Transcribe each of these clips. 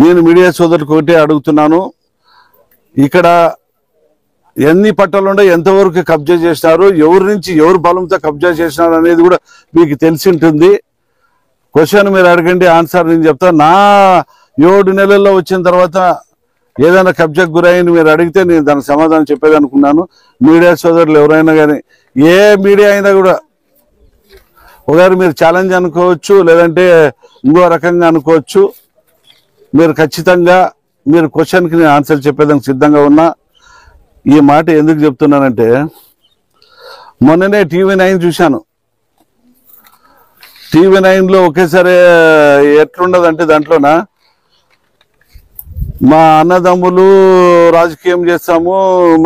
నేను మీడియా సోదరులకు ఒకటే అడుగుతున్నాను, ఇక్కడ ఎన్ని పట్టాలు ఉండే ఎంతవరకు కబ్జా చేసినారు, ఎవరి నుంచి ఎవరు బలంతో కబ్జా చేసినారు అనేది కూడా మీకు తెలిసి ఉంటుంది. క్వశ్చన్ మీరు అడగండి, ఆన్సర్ నేను చెప్తా. నా 7 నెలల్లో వచ్చిన తర్వాత ఏదైనా కబ్జాకు గురైంది మీరు అడిగితే నేను దానికి సమాధానం చెప్పేది అనుకున్నాను. మీడియా సోదరులు ఎవరైనా కానీ, ఏ మీడియా అయినా కూడా ఒకసారి మీరు ఛాలెంజ్ అనుకోవచ్చు, లేదంటే ఇంకో రకంగా అనుకోవచ్చు. మీరు ఖచ్చితంగా మీరు క్వశ్చన్కి నేను ఆన్సర్ చెప్పేదానికి సిద్ధంగా ఉన్నా. ఈ మాట ఎందుకు చెప్తున్నానంటే, మొన్ననే TV9 చూశాను. TV9లో ఒకేసారి ఎట్లుండదంటే, దాంట్లోన మా అన్నదమ్ములు రాజకీయం చేస్తాము,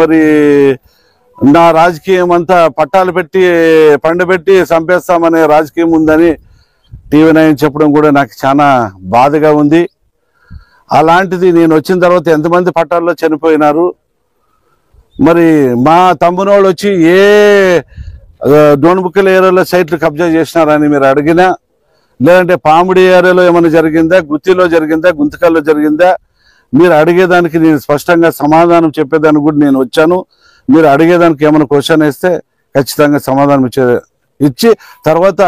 మరి నా రాజకీయం అంతా పట్టాలు పెట్టి పండబెట్టి చంపేస్తామనే రాజకీయం ఉందని TV9 చెప్పడం కూడా నాకు చాలా బాధగా ఉంది. అలాంటిది నేను వచ్చిన తర్వాత ఎంతమంది పట్టాల్లో చనిపోయినారు, మరి మా తమ్మునోళ్ళు వచ్చి ఏ డోన్బుక్కల ఏరియాలో సైట్లు కబ్జా చేసినారని మీరు అడిగినా, లేదంటే పామిడి ఏరియాలో ఏమైనా జరిగిందా, గుత్తిలో జరిగిందా, గుంతకల్లో జరిగిందా, మీరు అడిగేదానికి నేను స్పష్టంగా సమాధానం చెప్పేదానికి కూడా నేను వచ్చాను. మీరు అడిగేదానికి ఏమైనా క్వశ్చన్ వేస్తే ఖచ్చితంగా సమాధానం ఇచ్చి తర్వాత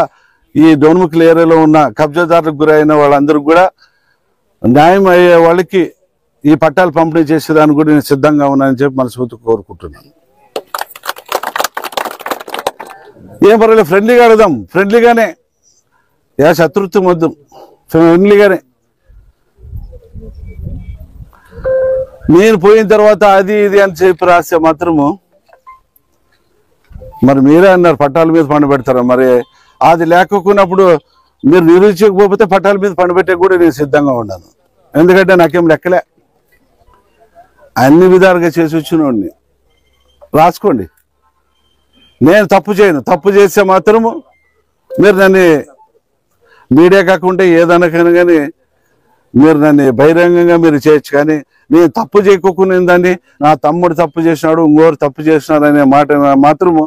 ఈ డోన్ముక్కల ఏరియాలో ఉన్న కబ్జాదారులకు గురైన వాళ్ళందరూ కూడా న్యాయం అయ్యే వాళ్ళకి ఈ పట్టాలు పంపిణీ చేసేదానికి కూడా నేను సిద్ధంగా ఉన్నానని చెప్పి మనస్ఫూర్తిగా కోరుకుంటున్నాను. ఏం పర్వాలేదు, ఫ్రెండ్లీగా అడదాం, ఫ్రెండ్లీగానే, శత్రుత్వం వద్దు, ఫ్రెండ్లీగానే. నేను పోయిన తర్వాత అది ఇది అని చెప్పి రాస్తే మాత్రము మరి మీరే అన్నారు పట్టాల మీద పండబెడతారా, మరి అది లేకపోయినప్పుడు మీరు నిరూపించకపోతే పట్టాల మీద పండబెట్టే కూడా నేను సిద్ధంగా ఉన్నాను. ఎందుకంటే నాకేం లెక్కలే, అన్ని విధాలుగా చేసి వచ్చినోడిని. రాసుకోండి, నేను తప్పు చేయను. తప్పు చేస్తే మాత్రము మీరు నన్ను మీడియా కాకుండా ఏదైనా కానీ మీరు నన్ను బహిరంగంగా మీరు చేయొచ్చు, కానీ నేను తప్పు చేయకోకుండాని నా తమ్ముడు తప్పు చేసినాడు, ఇంకోరు తప్పు చేసినాడు అనే మాట మాత్రము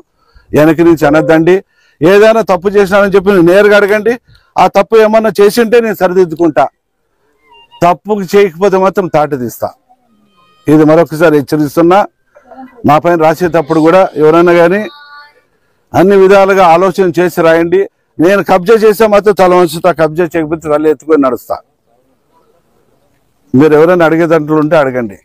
వెనక్కి నుంచి అనద్దండి. ఏదైనా తప్పు చేసినాడని చెప్పి నేరుగా అడగండి. ఆ తప్పు ఏమన్నా చేసింటే నేను సరిదిద్దుకుంటా, తప్పు చేయకపోతే మాత్రం తాట తీస్తా. ఇది మరొకసారి హెచ్చరిస్తున్నా. మా పైన రాసేటప్పుడు కూడా ఎవరైనా కానీ అన్ని విధాలుగా ఆలోచన చేసి రాయండి. నేను కబ్జా చేస్తే మాత్రం తల వంచుతా, కబ్జా చేయకపోతే తల ఎత్తుకొని నడుస్తా. మీరు ఎవరైనా అడిగే దాంట్లో ఉంటే అడగండి.